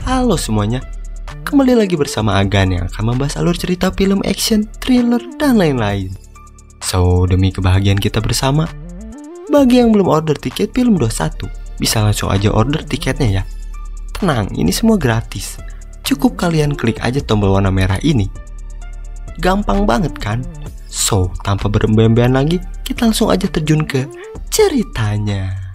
Halo semuanya, kembali lagi bersama Agan yang akan membahas alur cerita film action, thriller, dan lain-lain. So, demi kebahagiaan kita bersama, bagi yang belum order tiket film 21, bisa langsung aja order tiketnya ya. Tenang, ini semua gratis. Cukup kalian klik aja tombol warna merah ini. Gampang banget kan? So, tanpa berembe-embean lagi, kita langsung aja terjun ke ceritanya.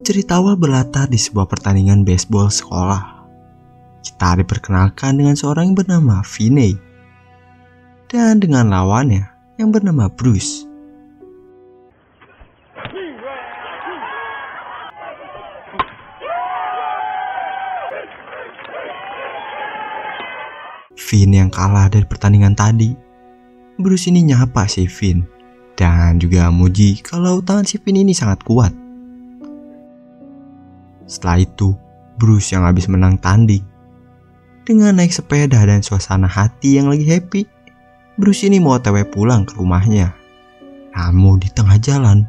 Cerita awal berlatar di sebuah pertandingan baseball sekolah. Kita diperkenalkan dengan seorang yang bernama Finney dan dengan lawannya yang bernama Bruce. Finn yang kalah dari pertandingan tadi. Bruce ini nyapa si Finn dan juga muji kalau tangan si Finn ini sangat kuat. Setelah itu, Bruce yang habis menang tanding. Dengan naik sepeda dan suasana hati yang lagi happy, Bruce ini mau OTW pulang ke rumahnya. Namun di tengah jalan,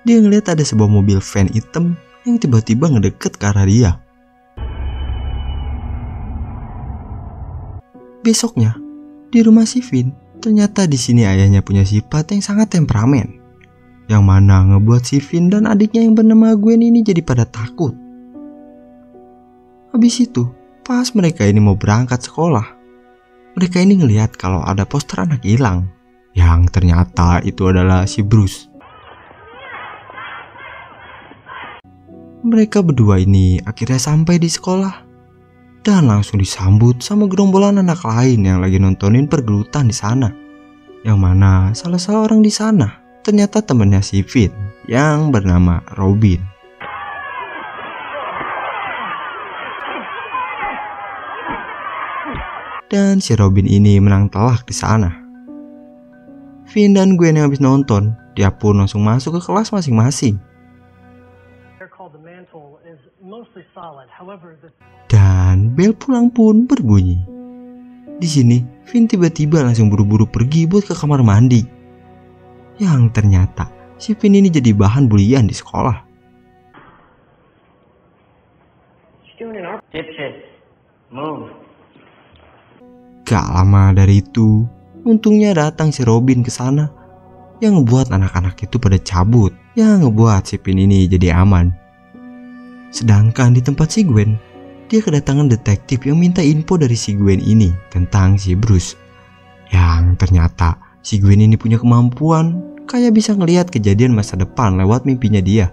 dia ngeliat ada sebuah mobil van hitam yang tiba-tiba ngedeket ke arah dia. Besoknya, di rumah si Finn, ternyata di sini ayahnya punya sifat yang sangat temperamen. Yang mana ngebuat si Finn dan adiknya yang bernama Gwen ini jadi pada takut. Habis itu, pas mereka ini mau berangkat sekolah, mereka ini ngelihat kalau ada poster anak hilang. Yang ternyata itu adalah si Bruce. Mereka berdua ini akhirnya sampai di sekolah dan langsung disambut sama gerombolan anak lain yang lagi nontonin pergelutan di sana. Yang mana salah seorang di sana ternyata temannya si Finn yang bernama Robin. Dan si Robin ini menang telak di sana. Finn dan Gwen yang habis nonton, dia pun langsung masuk ke kelas masing-masing. Dan bel pulang pun berbunyi. Di sini, Finn tiba-tiba langsung buru-buru pergi buat ke kamar mandi. Yang ternyata si Finn ini jadi bahan bulian di sekolah. Gak lama dari itu, untungnya datang si Robin ke sana yang ngebuat anak-anak itu pada cabut, yang ngebuat si Finn ini jadi aman. Sedangkan di tempat si Gwen, dia kedatangan detektif yang minta info dari si Gwen ini tentang si Bruce. Yang ternyata si Gwen ini punya kemampuan kayak bisa ngelihat kejadian masa depan lewat mimpinya dia.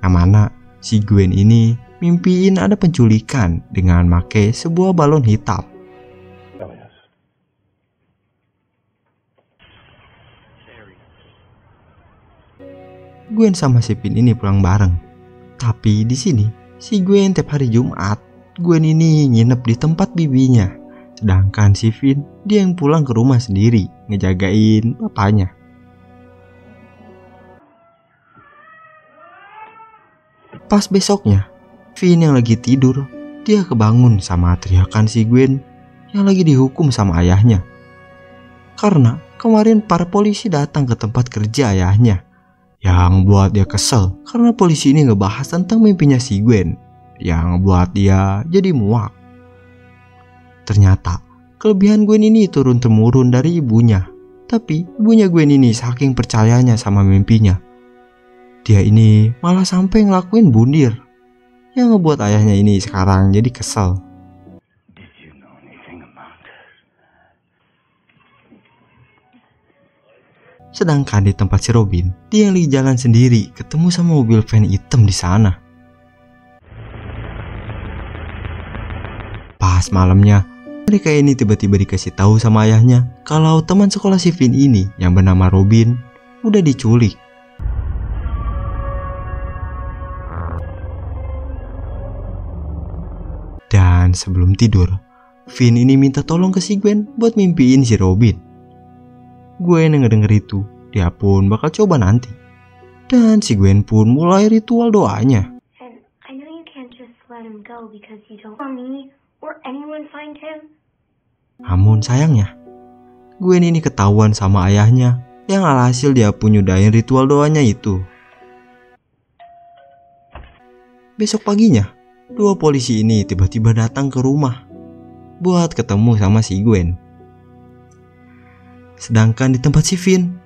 Yang mana si Gwen ini mimpiin ada penculikan dengan make sebuah balon hitam. Gwen sama si Finn ini pulang bareng. Tapi di sini si Gwen tiap hari Jumat, Gwen ini nginep di tempat bibinya. Sedangkan si Finn, dia yang pulang ke rumah sendiri, ngejagain bapaknya. Pas besoknya, Finn yang lagi tidur, dia kebangun sama teriakan si Gwen yang lagi dihukum sama ayahnya. Karena kemarin para polisi datang ke tempat kerja ayahnya. Yang buat dia kesel karena polisi ini ngebahas tentang mimpinya si Gwen. Yang buat dia jadi muak. Ternyata kelebihan Gwen ini turun-temurun dari ibunya. Tapi ibunya Gwen ini saking percayanya sama mimpinya, dia ini malah sampai ngelakuin bundir. Yang ngebuat ayahnya ini sekarang jadi kesel. Sedangkan di tempat si Robin, dia yang lagi jalan sendiri ketemu sama mobil van hitam di sana. Pas malamnya, mereka ini tiba-tiba dikasih tahu sama ayahnya kalau teman sekolah si Finn ini yang bernama Robin udah diculik. Dan sebelum tidur, Finn ini minta tolong ke si Gwen buat mimpiin si Robin. Gwen yang ngedenger itu, dia pun bakal coba nanti. Dan si Gwen pun mulai ritual doanya. I know you you can't just let him go because you don't want me or anyone find him. Namun sayangnya, Gwen ini ketahuan sama ayahnya yang alhasil dia pun nyudahin ritual doanya itu. Besok paginya, dua polisi ini tiba-tiba datang ke rumah buat ketemu sama si Gwen. Sedangkan di tempat si Finn,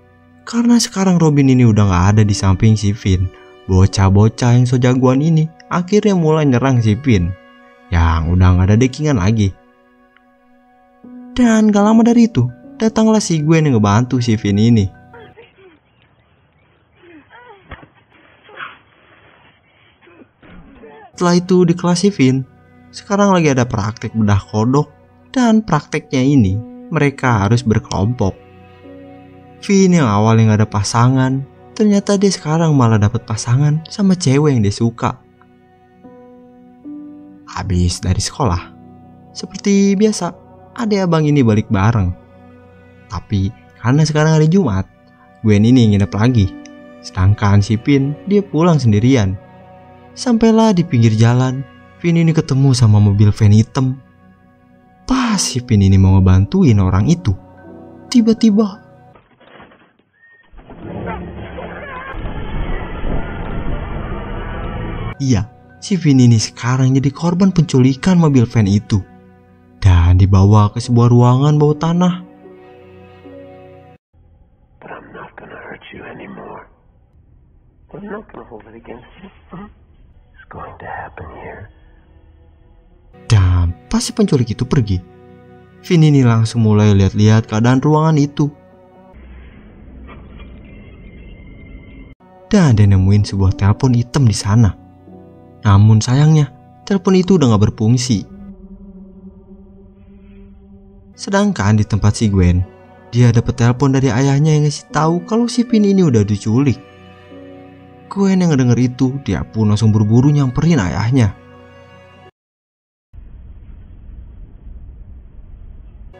karena sekarang Robin ini udah gak ada di samping si Finn, bocah-bocah yang so jagoan ini akhirnya mulai nyerang si Finn yang udah gak ada dekingan lagi. Dan gak lama dari itu, datanglah si Gwen yang ngebantu si Finn ini. Setelah itu di kelas si Finn, sekarang lagi ada praktek bedah kodok. Dan prakteknya ini mereka harus berkelompok. Finn yang awalnya gak ada pasangan, ternyata dia sekarang malah dapat pasangan sama cewek yang dia suka. Habis dari sekolah, seperti biasa, adik abang ini balik bareng. Tapi karena sekarang hari Jumat, Gwen ini nginep lagi. Sedangkan si Finn dia pulang sendirian. Sampailah di pinggir jalan, Finn ini ketemu sama mobil van hitam. Pas si Finn ini mau ngebantuin orang itu, tiba-tiba iya, si Finn ini sekarang jadi korban penculikan mobil van itu dan dibawa ke sebuah ruangan bawah tanah. But I'm not gonna hurt you anymore. I'm not gonna hold it against you. It's going to happen here. Dan pas si penculik itu pergi, Finn ini langsung mulai lihat-lihat keadaan ruangan itu. Dan dia nemuin sebuah telepon hitam di sana. Namun sayangnya, telepon itu udah gak berfungsi. Sedangkan di tempat si Gwen, dia dapat telepon dari ayahnya yang ngasih tahu kalau si Finn ini udah diculik. Gwen yang ngedenger itu, dia pun langsung buru-buru nyamperin ayahnya.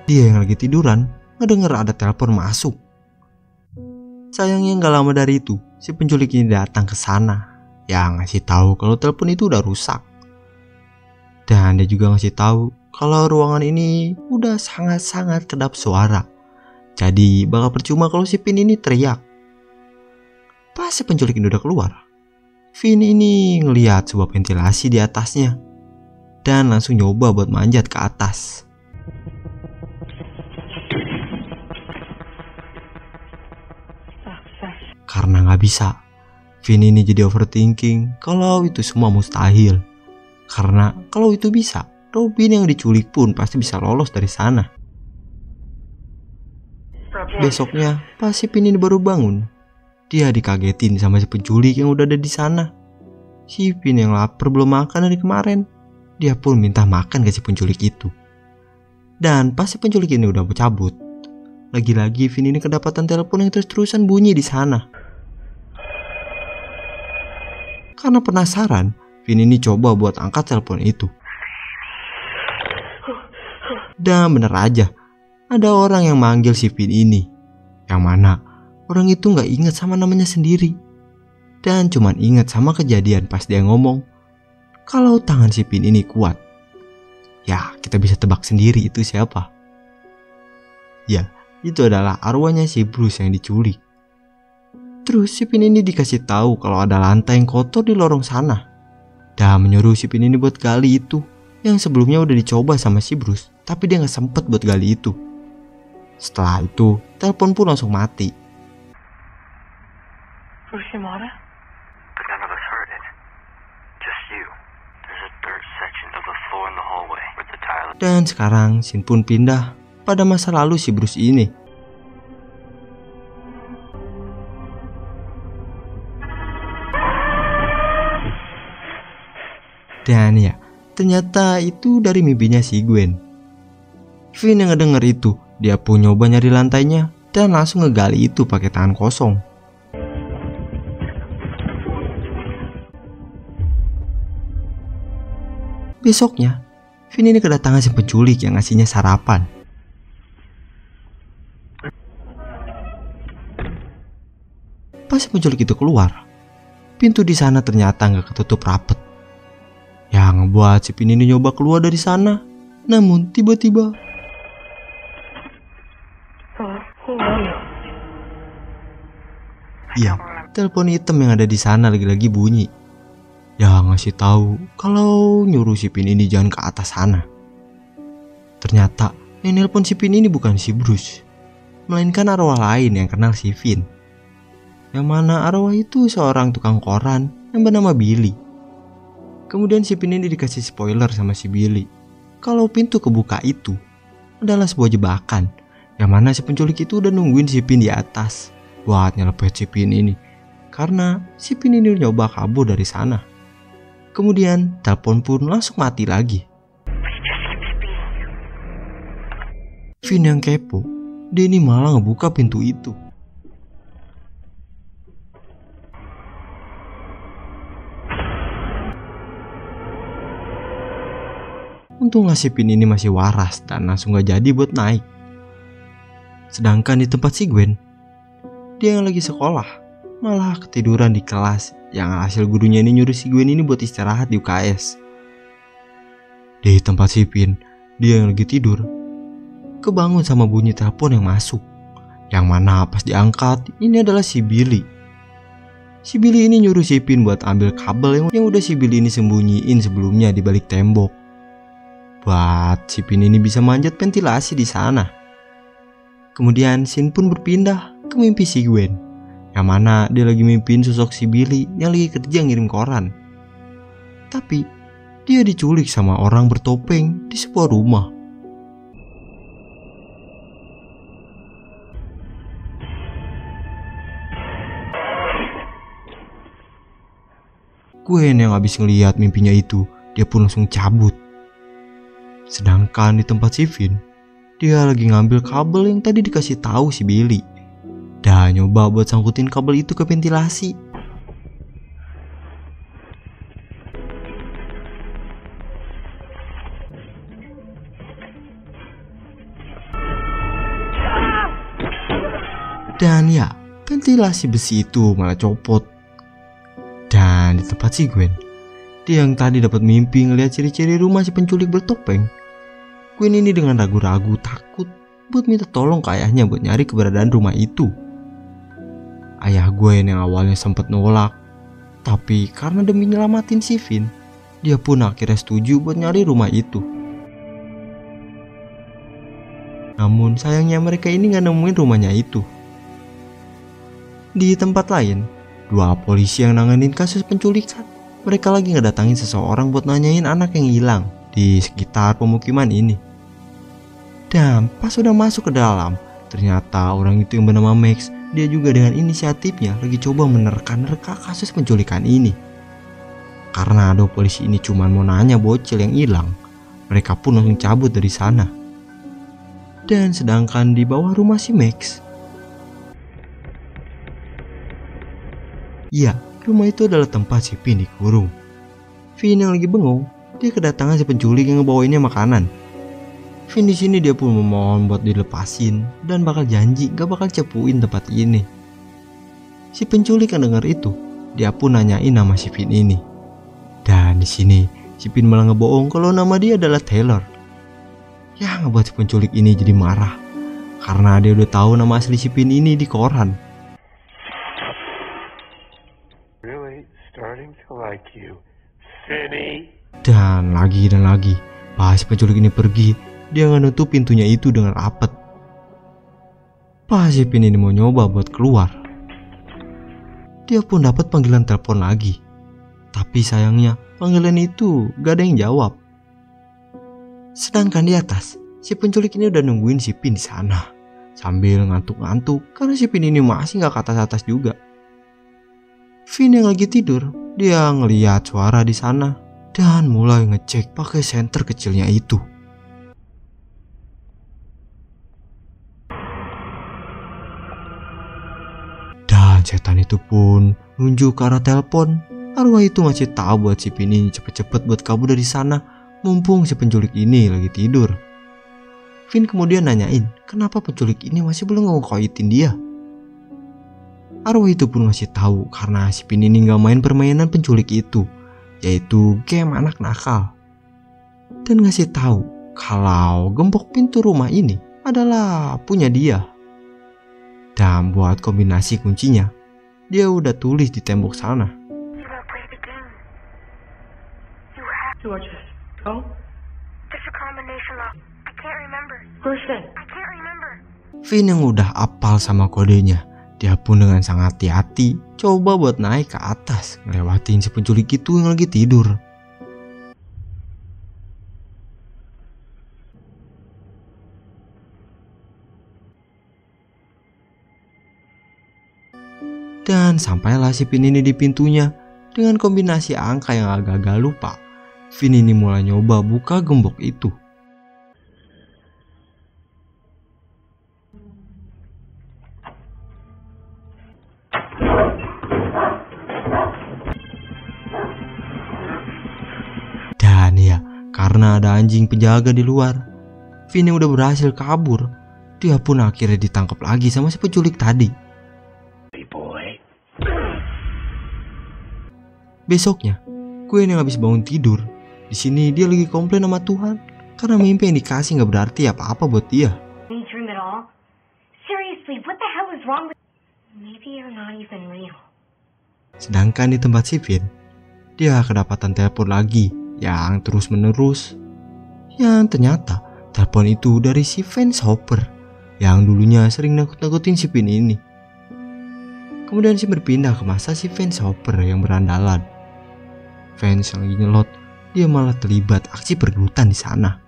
Dia yang lagi tiduran ngedenger ada telepon masuk. Sayangnya gak lama dari itu, si penculik ini datang ke sana yang ngasih tahu kalau telepon itu udah rusak. Dan dia juga ngasih tahu kalau ruangan ini udah sangat-sangat kedap suara. Jadi bakal percuma kalau si Finn ini teriak. Pas si penculik ini udah keluar, Finn ini ngelihat sebuah ventilasi di atasnya dan langsung nyoba buat manjat ke atas. Karena gak bisa, Finn ini jadi overthinking kalau itu semua mustahil. Karena kalau itu bisa, Robin yang diculik pun pasti bisa lolos dari sana. Besoknya, pas si Finn ini baru bangun, dia dikagetin sama si penculik yang udah ada di sana. Si Finn yang lapar belum makan dari kemarin, dia pun minta makan ke si penculik itu. Dan pas si penculik ini udah cabut, lagi-lagi Finn ini kedapatan telepon yang terus-terusan bunyi di sana. Karena penasaran, Finn ini coba buat angkat telepon itu. Dan bener aja, ada orang yang manggil si Finn ini. Yang mana orang itu gak ingat sama namanya sendiri. Dan cuman ingat sama kejadian pas dia ngomong kalau tangan si Finn ini kuat. Ya, kita bisa tebak sendiri itu siapa. Ya, itu adalah arwahnya si Bruce yang diculik. Terus si Finn ini dikasih tahu kalau ada lantai yang kotor di lorong sana. Dan menyuruh si Finn ini buat gali itu yang sebelumnya udah dicoba sama si Bruce, tapi dia gak sempet buat gali itu. Setelah itu, telepon pun langsung mati. But none of us heard it. Just you. There's a third section of the floor in the hallway with the tile. Dan sekarang scene pun pindah pada masa lalu si Bruce ini. Dan ya, ternyata itu dari mimpinya si Gwen. Finn yang ngedenger itu, dia pun nyoba nyari lantainya dan langsung ngegali itu pakai tangan kosong. Besoknya, Finn ini kedatangan si penculik yang ngasihnya sarapan. Pas si penculik itu keluar, pintu di sana ternyata nggak ketutup rapet. ngebuat si Pin ini nyoba keluar dari sana. Namun tiba-tiba iya, telepon hitam yang ada di sana lagi-lagi bunyi. Ya ngasih tahu kalau nyuruh si Pin ini jangan ke atas sana. Ternyata yang nelpon si Pin ini bukan si Bruce, melainkan arwah lain yang kenal si Finn. Yang mana arwah itu seorang tukang koran yang bernama Billy. Kemudian si Pin ini dikasih spoiler sama si Billy kalau pintu kebuka itu adalah sebuah jebakan, yang mana si penculik itu udah nungguin si Pin di atas buat nyelepet si Pin ini, karena si Pin ini nyoba kabur dari sana. Kemudian telepon pun langsung mati lagi. Finn yang kepo, dia ini malah ngebuka pintu itu. Untunglah si Pin ini masih waras dan langsung gak jadi buat naik. Sedangkan di tempat si Gwen, dia yang lagi sekolah malah ketiduran di kelas, yang hasil gurunya ini nyuruh si Gwen ini buat istirahat di UKS. Di tempat si Pin, dia yang lagi tidur kebangun sama bunyi telepon yang masuk, yang mana pas diangkat ini adalah si Billy. Si Billy ini nyuruh si Pin buat ambil kabel yang udah si Billy ini sembunyiin sebelumnya di balik tembok, buat si Pin ini bisa manjat ventilasi di sana. Kemudian scene pun berpindah ke mimpi si Gwen, yang mana dia lagi mimpiin sosok si Billy yang lagi kerja ngirim koran. Tapi dia diculik sama orang bertopeng di sebuah rumah. Gwen yang habis ngeliat mimpinya itu, dia pun langsung cabut. Sedangkan di tempat si Finn, dia lagi ngambil kabel yang tadi dikasih tahu si Billy, dan nyoba buat sangkutin kabel itu ke ventilasi. Dan ya, ventilasi besi itu malah copot. Dan di tempat si Gwen, dia yang tadi dapat mimpi ngeliat ciri-ciri rumah si penculik bertopeng, Gwen ini dengan ragu-ragu takut buat minta tolong ke ayahnya buat nyari keberadaan rumah itu. Ayah Gwen yang awalnya sempat nolak, tapi karena demi nyelamatin si Finn, dia pun akhirnya setuju buat nyari rumah itu. Namun sayangnya mereka ini gak nemuin rumahnya itu. Di tempat lain, dua polisi yang nanganin kasus penculikan, mereka lagi ngedatangin seseorang buat nanyain anak yang hilang di sekitar pemukiman ini. Dan pas sudah masuk ke dalam, ternyata orang itu yang bernama Max, dia juga dengan inisiatifnya lagi coba menerka-nerka kasus penculikan ini. Karena ada polisi ini cuma mau nanya bocil yang hilang, mereka pun langsung cabut dari sana. Dan sedangkan di bawah rumah si Max, ya, rumah itu adalah tempat si Finn dikurung. Finn yang lagi bengong, dia kedatangan si penculik yang ngebawainnya makanan. Finn di sini dia pun memohon buat dilepasin dan bakal janji gak bakal cepuin tempat ini. Si penculik yang dengar itu, dia pun nanyain nama si Finn ini. Dan di sini si Finn malah ngebohong kalau nama dia adalah Taylor. Ya ngebuat si penculik ini jadi marah karena dia udah tahu nama asli si Finn ini di koran. Starting to like you, Finny. Dan lagi, pas penculik ini pergi, dia nggak nutup pintunya itu dengan rapet. Pas si Finn ini mau nyoba buat keluar, dia pun dapat panggilan telepon lagi. Tapi sayangnya panggilan itu gak ada yang jawab. Sedangkan di atas, si penculik ini udah nungguin si Finn di sana sambil ngantuk-ngantuk karena si Finn ini masih gak ke atas-atas juga. Finn yang lagi tidur, dia ngeliat suara di sana dan mulai ngecek pakai senter kecilnya itu. Dan setan itu pun nunjuk ke arah telepon. Arwah itu ngasih tahu buat si Finn ini cepet-cepet buat kabur dari sana, mumpung si penculik ini lagi tidur. Finn kemudian nanyain kenapa penculik ini masih belum ngekoitin dia. Arwah itu pun ngasih tahu karena si Finn ini gak main permainan penculik itu, yaitu game anak nakal. dan ngasih tahu kalau gembok pintu rumah ini adalah punya dia. Dan buat kombinasi kuncinya, dia udah tulis di tembok sana. You won't play the game. You have to. Just go? There's a combination lock. I can't remember. Where's that? I can't remember. Finn yang udah apal sama kodenya, dia pun dengan sangat hati-hati coba buat naik ke atas, ngelewatin si penculik itu yang lagi tidur. Dan sampailah si Finn ini di pintunya. Dengan kombinasi angka yang agak-agak lupa, Finn ini mulai nyoba buka gembok itu. Dan ya, karena ada anjing penjaga di luar, Finn yang udah berhasil kabur, dia pun akhirnya ditangkap lagi sama si penculik tadi. Besoknya, Gwen yang habis bangun tidur, di sini dia lagi komplain sama Tuhan karena mimpi yang dikasih nggak berarti apa-apa buat dia. Any dream at all? Seriously, what the hell is wrong with? Maybe you're not even real. Sedangkan di tempat si Finn, dia kedapatan telepon lagi yang terus-menerus. Yang ternyata telepon itu dari si Vance Hopper yang dulunya sering nakut-nakutin si Finn ini. Kemudian si berpindah ke masa si Vance Hopper yang berandalan. Vance yang lagi nyelot, dia malah terlibat aksi pergelutan di sana.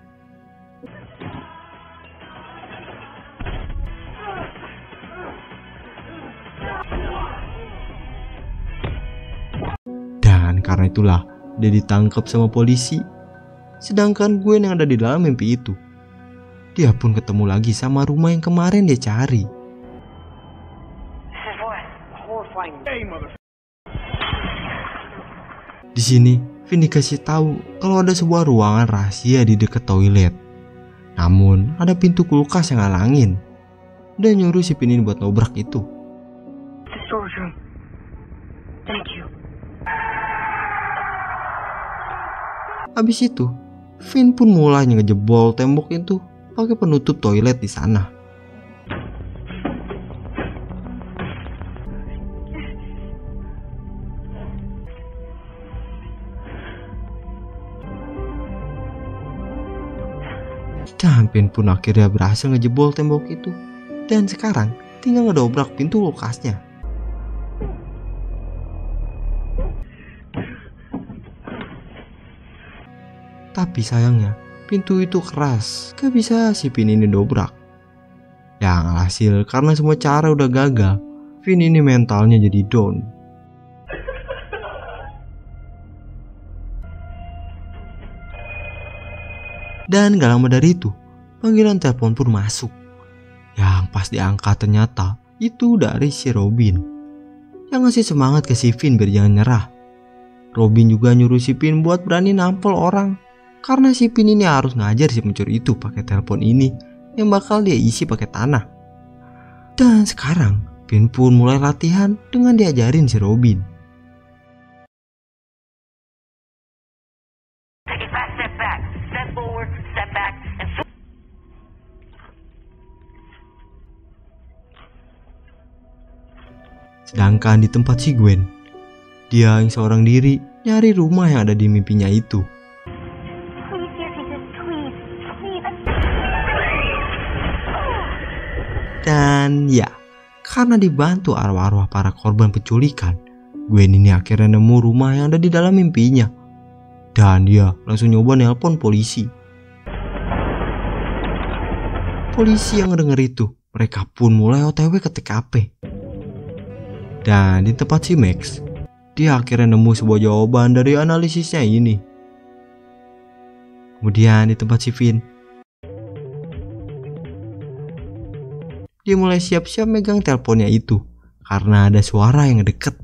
Dan karena itulah dia ditangkap sama polisi. Sedangkan Gwen yang ada di dalam mimpi itu, dia pun ketemu lagi sama rumah yang kemarin dia cari. Di sini, Finn dikasih tahu kalau ada sebuah ruangan rahasia di dekat toilet. Namun, ada pintu kulkas yang ngalangin. Dan nyuruh si Finn ini buat nobrak itu. The storage room. Thank you. Habis itu, Finn pun mulai ngejebol tembok itu pakai penutup toilet di sana. Dan Finn pun akhirnya berhasil ngejebol tembok itu. Dan sekarang tinggal ngedobrak pintu kulkasnya. Tapi sayangnya pintu itu keras, gak bisa si Finn ini dobrak. Yang alhasil karena semua cara udah gagal, Finn ini mentalnya jadi down. Dan gak lama dari itu, panggilan telepon pun masuk. Yang pas diangkat ternyata itu dari si Robin, yang ngasih semangat ke si Finn biar jangan nyerah. Robin juga nyuruh si Finn buat berani nampol orang, karena si Finn ini harus ngajar si pencuri itu pakai telepon ini yang bakal dia isi pakai tanah. Dan sekarang Finn pun mulai latihan dengan diajarin si Robin. Sedangkan di tempat si Gwen, dia yang seorang diri nyari rumah yang ada di mimpinya itu. Dan ya, karena dibantu arwah-arwah para korban penculikan, Gwen ini akhirnya nemu rumah yang ada di dalam mimpinya. Dan dia langsung nyoba nelpon polisi. Polisi yang ngedenger itu, mereka pun mulai OTW ke TKP. Dan di tempat si Max, dia akhirnya nemu sebuah jawaban dari analisisnya ini. Kemudian di tempat si Finn, dia mulai siap-siap megang teleponnya itu karena ada suara yang deket.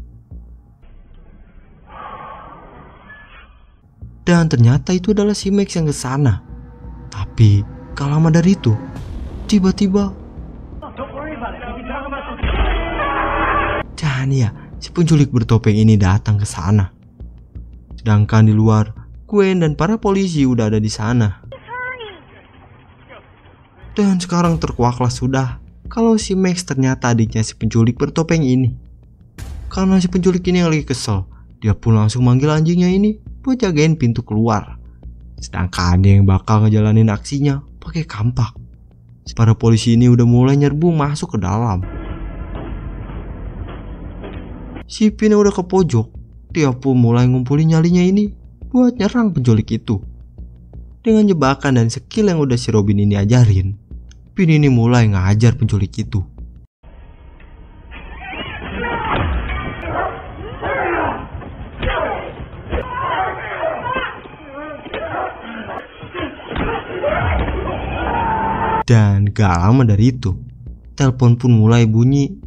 Dan ternyata itu adalah si Max yang kesana. Tapi gak lama dari itu, tiba-tiba dan ya, si penculik bertopeng ini datang ke sana. Sedangkan di luar, Gwen dan para polisi udah ada di sana. Dan sekarang terkuaklah sudah kalau si Max ternyata adiknya si penculik bertopeng ini. Karena si penculik ini lagi kesel, dia pun langsung manggil anjingnya ini buat jagain pintu keluar. Sedangkan dia yang bakal ngejalanin aksinya pakai kampak. Para polisi ini udah mulai nyerbu masuk ke dalam. Si Pin udah ke pojok, dia pun mulai ngumpulin nyalinya ini buat nyerang penculik itu. Dengan jebakan dan skill yang udah si Robin ini ajarin, Pin ini mulai ngajar penculik itu. Dan gak lama dari itu, telepon pun mulai bunyi.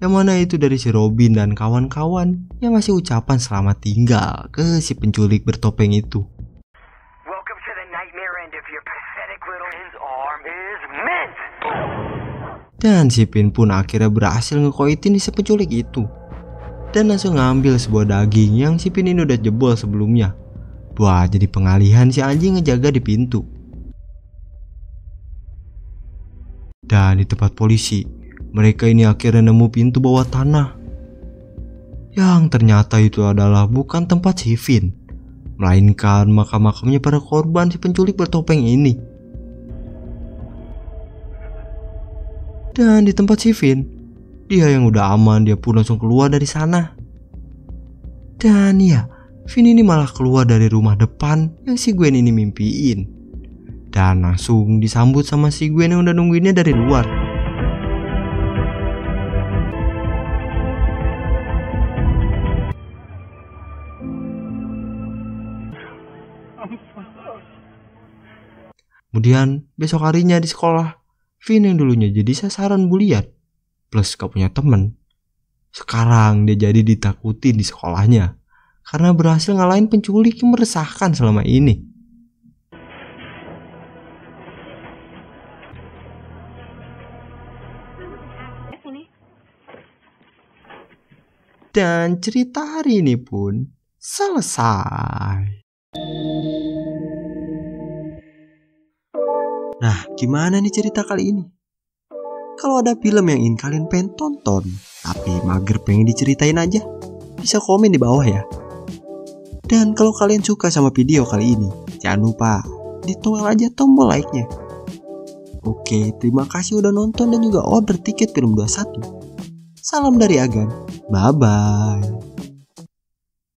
Yang mana itu dari si Robin dan kawan-kawan yang ngasih ucapan selamat tinggal ke si penculik bertopeng itu. Welcome to the nightmare end of your pathetic little his arm is mint. Dan si Pin pun akhirnya berhasil ngekoitin si penculik itu. Dan langsung ngambil sebuah daging yang si Pin ini udah jebol sebelumnya buat jadi pengalihan si anjing ngejaga di pintu. Dan di tempat polisi, mereka ini akhirnya nemu pintu bawah tanah. Yang ternyata itu adalah bukan tempat si Finn, melainkan makam-makamnya para korban si penculik bertopeng ini. Dan di tempat si Finn, dia yang udah aman, dia pun langsung keluar dari sana. Dan ya, Finn ini malah keluar dari rumah depan yang si Gwen ini mimpiin. Dan langsung disambut sama si Gwen yang udah nungguinnya dari luar. Kemudian besok harinya di sekolah, Finn yang dulunya jadi sasaran bulian plus gak punya temen, sekarang dia jadi ditakutin di sekolahnya karena berhasil ngalahin penculik yang meresahkan selama ini. Dan cerita hari ini pun selesai. Nah, gimana nih cerita kali ini? Kalau ada film yang ingin kalian pengen tonton, tapi mager pengen diceritain aja, bisa komen di bawah ya. Dan kalau kalian suka sama video kali ini, jangan lupa ditoel aja tombol like-nya. Oke, terima kasih udah nonton dan juga order tiket film 21. Salam dari Agan. Bye-bye.